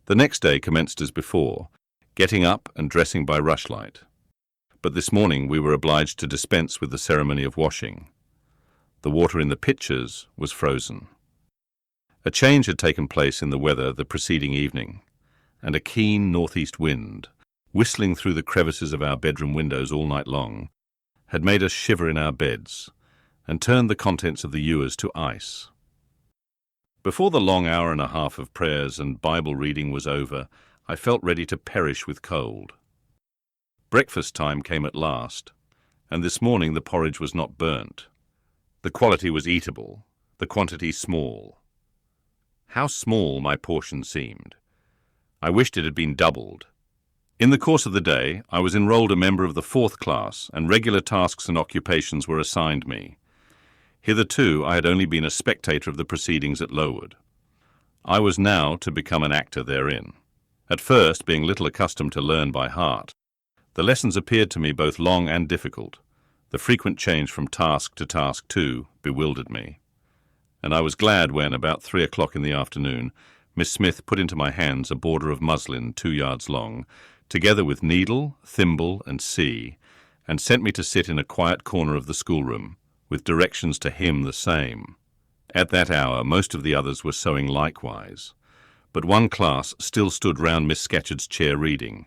The next day commenced as before, getting up and dressing by rushlight. But this morning we were obliged to dispense with the ceremony of washing. The water in the pitchers was frozen. A change had taken place in the weather the preceding evening, and a keen northeast wind, whistling through the crevices of our bedroom windows all night long, had made us shiver in our beds and turned the contents of the ewers to ice. Before the long hour and a half of prayers and Bible reading was over, I felt ready to perish with cold. Breakfast time came at last, and this morning the porridge was not burnt. The quality was eatable, the quantity small. How small my portion seemed. I wished it had been doubled. In the course of the day, I was enrolled a member of the 4th class, and regular tasks and occupations were assigned me. Hitherto, I had only been a spectator of the proceedings at Lowood. I was now to become an actor therein. At first, being little accustomed to learn by heart, the lessons appeared to me both long and difficult. The frequent change from task to task, too, bewildered me. And I was glad when, about 3 o'clock in the afternoon, Miss Smith put into my hands a border of muslin 2 yards long, together with needle, thimble, and C, and sent me to sit in a quiet corner of the schoolroom, with directions to him the same. At that hour, most of the others were sewing likewise, but one class still stood round Miss Scatcherd's chair reading,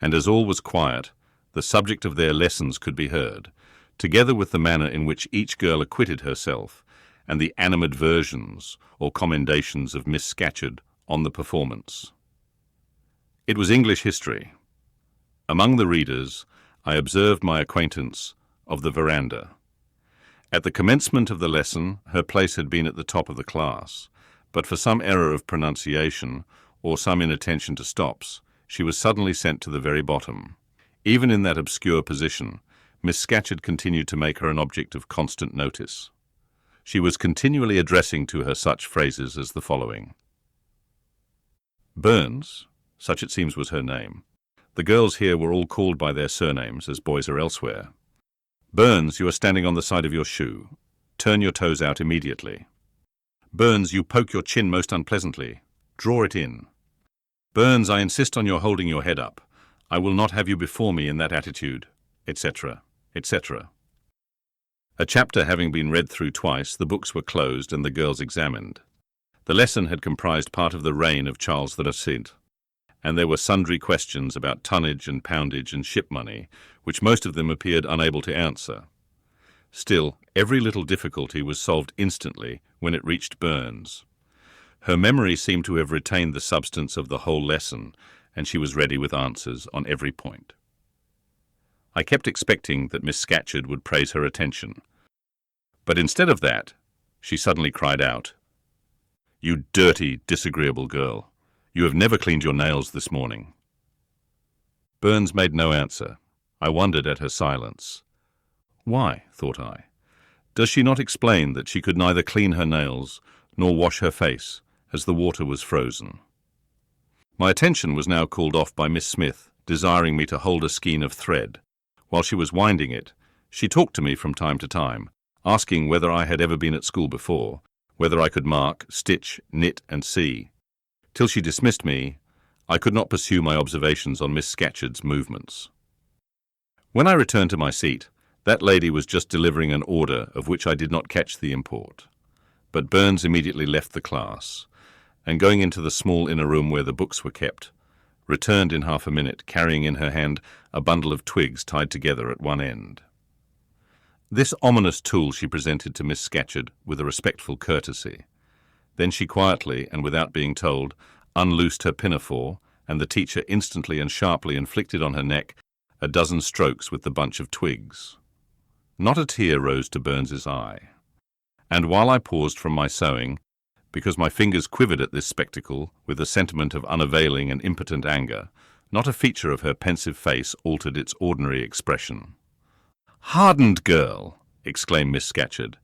and as all was quiet, the subject of their lessons could be heard, together with the manner in which each girl acquitted herself, and the animadversions or commendations of Miss Scatcherd on the performance. It was English history. Among the readers, I observed my acquaintance of the veranda. At the commencement of the lesson, her place had been at the top of the class, but for some error of pronunciation or some inattention to stops, she was suddenly sent to the very bottom. Even in that obscure position, Miss Scatcherd continued to make her an object of constant notice. She was continually addressing to her such phrases as the following. Burns, such it seems was her name. The girls here were all called by their surnames, as boys are elsewhere. Burns, you are standing on the side of your shoe. Turn your toes out immediately. Burns, you poke your chin most unpleasantly. Draw it in. Burns, I insist on your holding your head up. I will not have you before me in that attitude, etc., etc. A chapter having been read through twice, the books were closed and the girls examined. The lesson had comprised part of the reign of Charles VII, and there were sundry questions about tonnage and poundage and ship money, which most of them appeared unable to answer. Still, every little difficulty was solved instantly when it reached Burns. Her memory seemed to have retained the substance of the whole lesson, and she was ready with answers on every point. I kept expecting that Miss Scatcherd would praise her attention. But instead of that, she suddenly cried out, "You dirty, disagreeable girl! You have never cleaned your nails this morning." Burns made no answer. I wondered at her silence. Why, thought I, does she not explain that she could neither clean her nails nor wash her face, as the water was frozen? My attention was now called off by Miss Smith, desiring me to hold a skein of thread. While she was winding it, she talked to me from time to time, asking whether I had ever been at school before, whether I could mark, stitch, knit, and see. Till she dismissed me, I could not pursue my observations on Miss Scatcherd's movements. When I returned to my seat, that lady was just delivering an order of which I did not catch the import. But Burns immediately left the class, and going into the small inner room where the books were kept, returned in half a minute, carrying in her hand a bundle of twigs tied together at one end. This ominous tool she presented to Miss Scatcherd with a respectful courtesy. Then she quietly, and without being told, unloosed her pinafore, and the teacher instantly and sharply inflicted on her neck a dozen strokes with the bunch of twigs. Not a tear rose to Burns's eye, and while I paused from my sewing, because my fingers quivered at this spectacle with a sentiment of unavailing and impotent anger, not a feature of her pensive face altered its ordinary expression. "Hardened girl!" exclaimed Miss Scatcherd.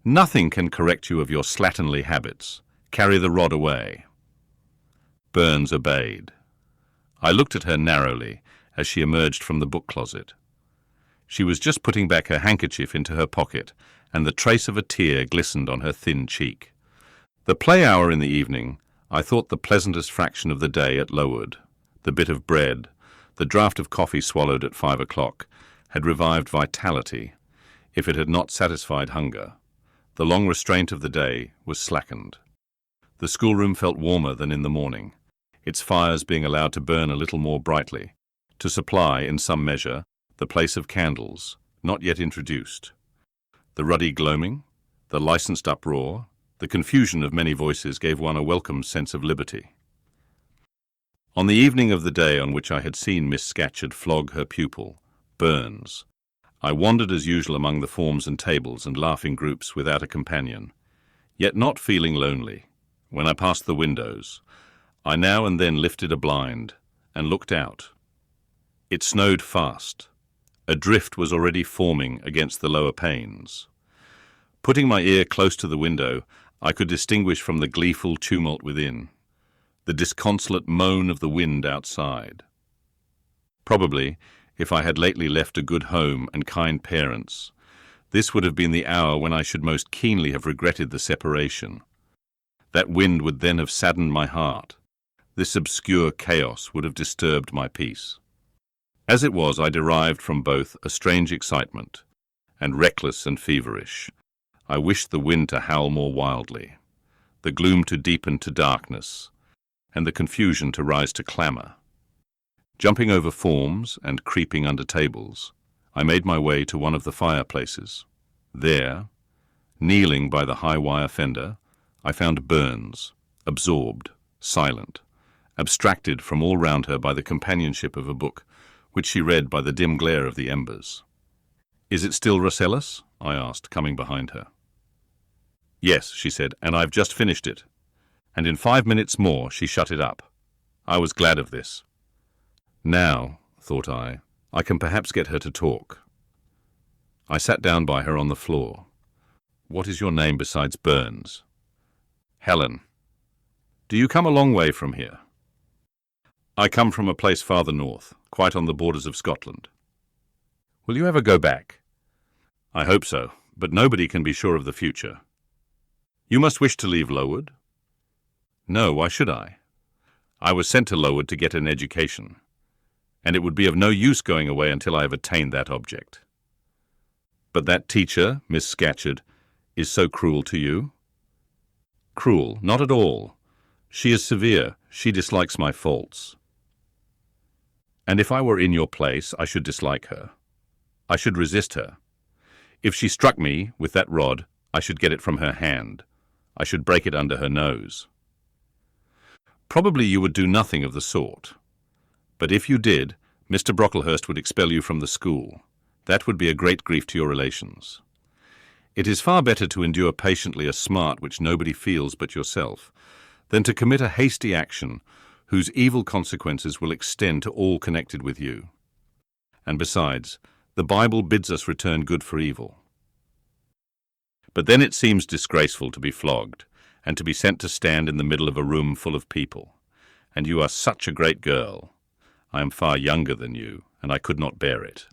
"Nothing can correct you of your slatternly habits. Carry the rod away." Burns obeyed. I looked at her narrowly as she emerged from the book closet. She was just putting back her handkerchief into her pocket, and the trace of a tear glistened on her thin cheek. The play hour in the evening, I thought the pleasantest fraction of the day at Lowood, the bit of bread, the draught of coffee swallowed at 5 o'clock, had revived vitality, if it had not satisfied hunger. The long restraint of the day was slackened. The schoolroom felt warmer than in the morning, its fires being allowed to burn a little more brightly, to supply, in some measure, the place of candles, not yet introduced. The ruddy gloaming, the licensed uproar, the confusion of many voices gave one a welcome sense of liberty. On the evening of the day on which I had seen Miss Scatcherd flog her pupil, Burns, I wandered as usual among the forms and tables and laughing groups without a companion, yet not feeling lonely. When I passed the windows, I now and then lifted a blind and looked out. It snowed fast. A drift was already forming against the lower panes. Putting my ear close to the window, I could distinguish from the gleeful tumult within the disconsolate moan of the wind outside. Probably, if I had lately left a good home and kind parents, this would have been the hour when I should most keenly have regretted the separation. That wind would then have saddened my heart. This obscure chaos would have disturbed my peace. As it was, I derived from both a strange excitement, and reckless and feverish. I wished the wind to howl more wildly, the gloom to deepen to darkness, and the confusion to rise to clamour. Jumping over forms and creeping under tables, I made my way to one of the fireplaces. There, kneeling by the high wire fender, I found Burns, absorbed, silent, abstracted from all round her by the companionship of a book, which she read by the dim glare of the embers. "Is it still Rasselas?" I asked, coming behind her. "Yes," she said, "and I've just finished it." And in 5 minutes more she shut it up. I was glad of this. Now, thought I can perhaps get her to talk. I sat down by her on the floor. "What is your name besides Burns?" "Helen." "Do you come a long way from here?" "I come from a place farther north, quite on the borders of Scotland." "Will you ever go back?" "I hope so, but nobody can be sure of the future." "You must wish to leave Lowood?" "No, why should I? I was sent to Lowood to get an education, and it would be of no use going away until I have attained that object." "But that teacher, Miss Scatcherd, is so cruel to you?" "Cruel? Not at all. She is severe. She dislikes my faults." "And if I were in your place, I should dislike her. I should resist her. If she struck me with that rod, I should get it from her hand. I should break it under her nose." "Probably you would do nothing of the sort. But if you did, Mr. Brocklehurst would expel you from the school. That would be a great grief to your relations. It is far better to endure patiently a smart which nobody feels but yourself, than to commit a hasty action whose evil consequences will extend to all connected with you. And besides, the Bible bids us return good for evil. But then it seems disgraceful to be flogged, and to be sent to stand in the middle of a room full of people. And you are such a great girl. I am far younger than you, and I could not bear it."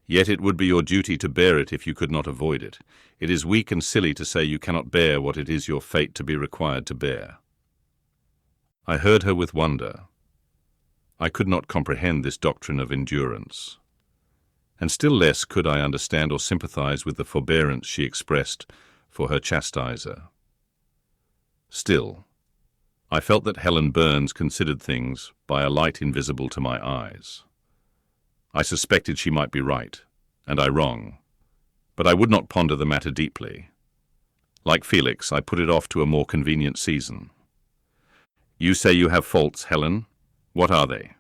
"Yet it would be your duty to bear it if you could not avoid it. It is weak and silly to say you cannot bear what it is your fate to be required to bear." I heard her with wonder. I could not comprehend this doctrine of endurance, and still less could I understand or sympathize with the forbearance she expressed for her chastiser. Still, I felt that Helen Burns considered things by a light invisible to my eyes. I suspected she might be right, and I wrong, but I would not ponder the matter deeply. Like Felix, I put it off to a more convenient season. "You say you have faults, Helen. What are they?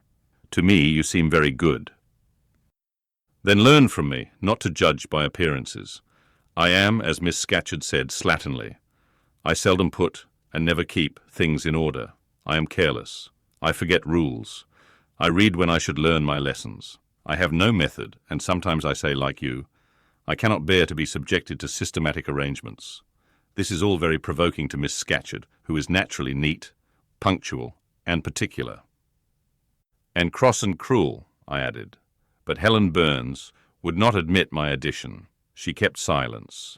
To me, you seem very good." "Then learn from me not to judge by appearances. I am, as Miss Scatcherd said, slatternly. I seldom put, and never keep, things in order. I am careless. I forget rules. I read when I should learn my lessons. I have no method, and sometimes I say, like you, I cannot bear to be subjected to systematic arrangements. This is all very provoking to Miss Scatcherd, who is naturally neat, punctual, and particular." "And cross and cruel," I added. But Helen Burns would not admit my addition. She kept silence.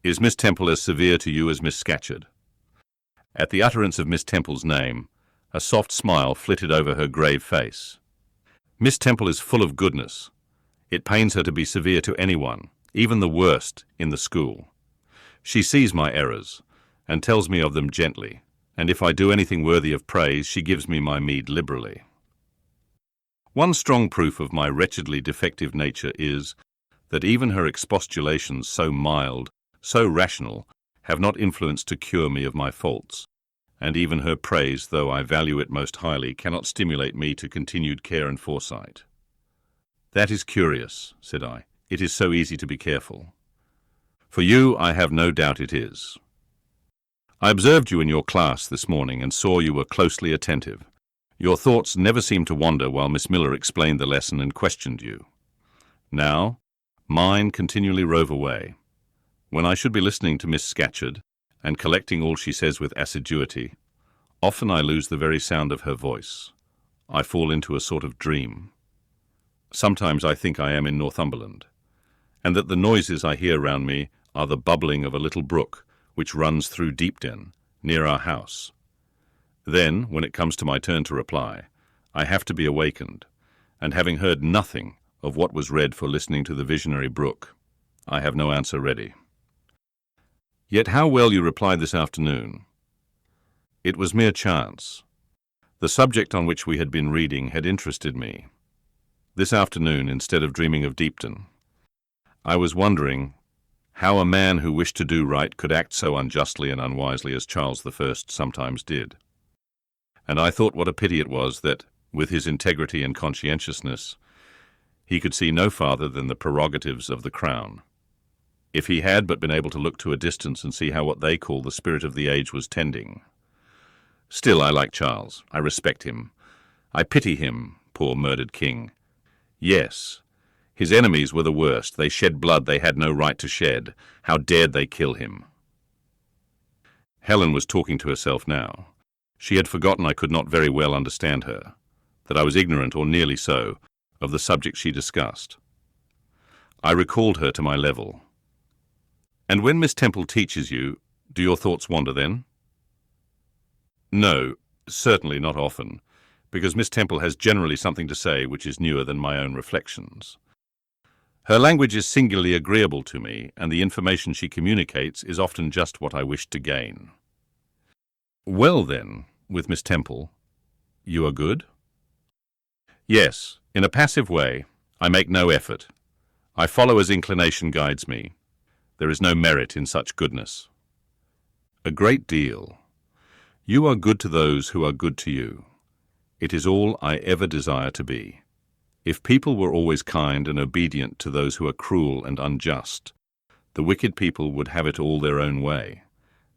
"Is Miss Temple as severe to you as Miss Scatcherd?" At the utterance of Miss Temple's name, a soft smile flitted over her grave face. Miss Temple is full of goodness. It pains her to be severe to anyone, even the worst, in the school. She sees my errors, and tells me of them gently, and if I do anything worthy of praise, she gives me my meed liberally. One strong proof of my wretchedly defective nature is that even her expostulations, so mild, so rational, have not influence to cure me of my faults, and even her praise, though I value it most highly, cannot stimulate me to continued care and foresight. That is curious, said I. It is so easy to be careful. For you, I have no doubt it is. I observed you in your class this morning and saw you were closely attentive. Your thoughts never seemed to wander while Miss Miller explained the lesson and questioned you. Now, mine continually rove away. When I should be listening to Miss Scatcherd and collecting all she says with assiduity, often I lose the very sound of her voice. I fall into a sort of dream. Sometimes I think I am in Northumberland, and that the noises I hear round me are the bubbling of a little brook which runs through Deepden, near our house. Then, when it comes to my turn to reply, I have to be awakened, and having heard nothing of what was read for listening to the visionary brook, I have no answer ready. Yet how well you replied this afternoon. It was mere chance. The subject on which we had been reading had interested me. This afternoon, instead of dreaming of Deepden, I was wondering how a man who wished to do right could act so unjustly and unwisely as Charles I sometimes did. And I thought what a pity it was that, with his integrity and conscientiousness, he could see no farther than the prerogatives of the crown. If he had but been able to look to a distance and see how what they call the spirit of the age was tending. Still, I like Charles. I respect him. I pity him, poor murdered king. Yes, his enemies were the worst. They shed blood they had no right to shed. How dared they kill him? Helen was talking to herself now. She had forgotten I could not very well understand her, that I was ignorant, or nearly so, of the subject she discussed. I recalled her to my level. And when Miss Temple teaches you, do your thoughts wander then? No, certainly not often, because Miss Temple has generally something to say which is newer than my own reflections. Her language is singularly agreeable to me, and the information she communicates is often just what I wished to gain. Well then, with Miss Temple, you are good? Yes, in a passive way. I make no effort. I follow as inclination guides me. There is no merit in such goodness. A great deal. You are good to those who are good to you. It is all I ever desire to be. If people were always kind and obedient to those who are cruel and unjust, the wicked people would have it all their own way.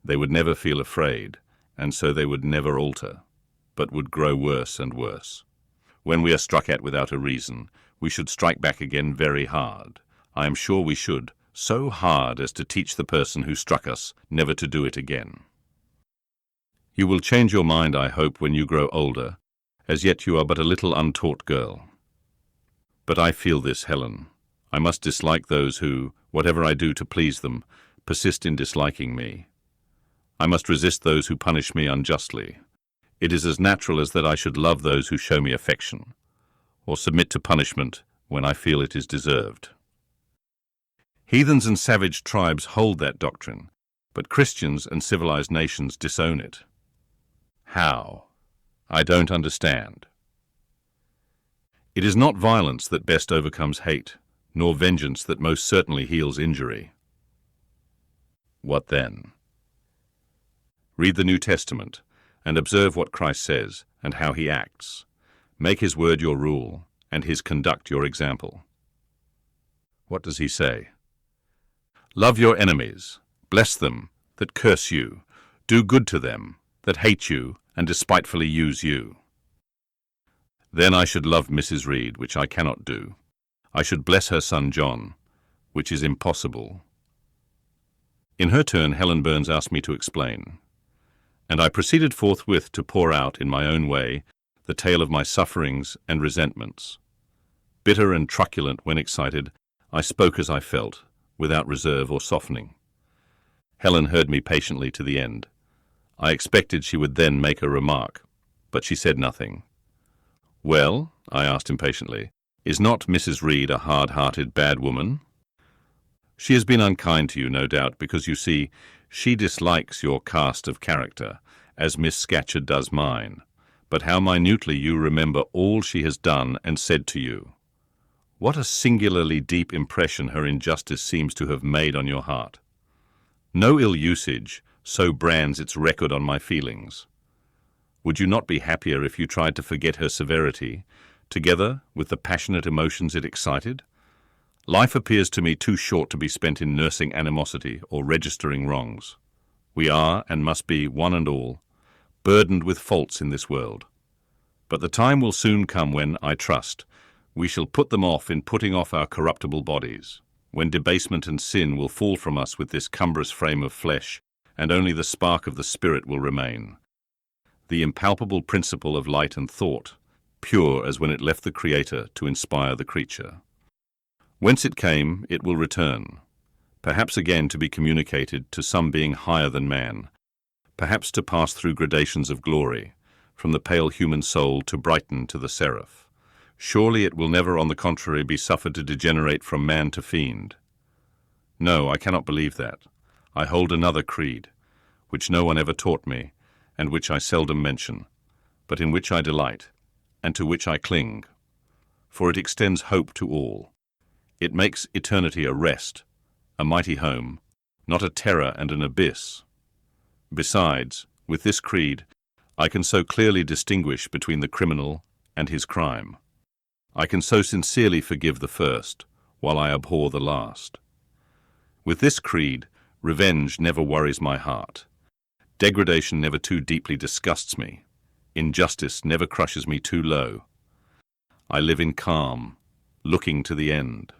They would never feel afraid, and so they would never alter, but would grow worse and worse. When we are struck at without a reason, we should strike back again very hard. I am sure we should, so hard as to teach the person who struck us never to do it again. You will change your mind, I hope, when you grow older. As yet you are but a little untaught girl. But I feel this, Helen. I must dislike those who, whatever I do to please them, persist in disliking me. I must resist those who punish me unjustly. It is as natural as that I should love those who show me affection, or submit to punishment when I feel it is deserved. Heathens and savage tribes hold that doctrine, but Christians and civilized nations disown it. How? I don't understand. It is not violence that best overcomes hate, nor vengeance that most certainly heals injury. What then? Read the New Testament, and observe what Christ says, and how he acts. Make his word your rule, and his conduct your example. What does he say? Love your enemies, bless them that curse you, do good to them that hate you and despitefully use you. Then I should love Mrs. Reed, which I cannot do. I should bless her son John, which is impossible. In her turn, Helen Burns asked me to explain, and I proceeded forthwith to pour out, in my own way, the tale of my sufferings and resentments. Bitter and truculent when excited, I spoke as I felt, without reserve or softening. Helen heard me patiently to the end. I expected she would then make a remark, but she said nothing. "Well," I asked impatiently, "is not Mrs. Reed a hard-hearted bad woman?" "She has been unkind to you, no doubt, because, you see, she dislikes your cast of character, as Miss Scatcherd does mine. But how minutely you remember all she has done and said to you. What a singularly deep impression her injustice seems to have made on your heart. No ill usage so brands its record on my feelings. Would you not be happier if you tried to forget her severity, together with the passionate emotions it excited? Life appears to me too short to be spent in nursing animosity or registering wrongs. We are, and must be, one and all, burdened with faults in this world. But the time will soon come when, I trust, we shall put them off in putting off our corruptible bodies, when debasement and sin will fall from us with this cumbrous frame of flesh, and only the spark of the Spirit will remain, the impalpable principle of light and thought, pure as when it left the Creator to inspire the creature. Whence it came, it will return, perhaps again to be communicated to some being higher than man, perhaps to pass through gradations of glory, from the pale human soul to brighten to the seraph. Surely it will never, on the contrary, be suffered to degenerate from man to fiend. No, I cannot believe that. I hold another creed, which no one ever taught me, and which I seldom mention, but in which I delight, and to which I cling. For it extends hope to all. It makes eternity a rest, a mighty home, not a terror and an abyss. Besides, with this creed, I can so clearly distinguish between the criminal and his crime. I can so sincerely forgive the first, while I abhor the last. With this creed, revenge never worries my heart. Degradation never too deeply disgusts me. Injustice never crushes me too low. I live in calm, looking to the end.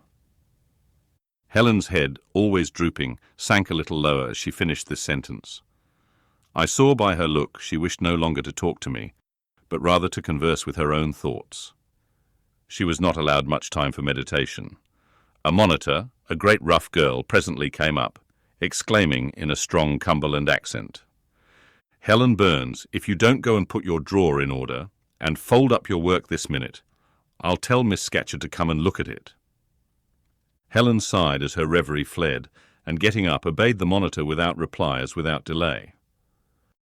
Helen's head, always drooping, sank a little lower as she finished this sentence. I saw by her look she wished no longer to talk to me, but rather to converse with her own thoughts. She was not allowed much time for meditation. A monitor, a great rough girl, presently came up, exclaiming in a strong Cumberland accent, "Helen Burns, if you don't go and put your drawer in order, and fold up your work this minute, I'll tell Miss Scatcherd to come and look at it." Helen sighed as her reverie fled, and getting up obeyed the monitor without reply as without delay.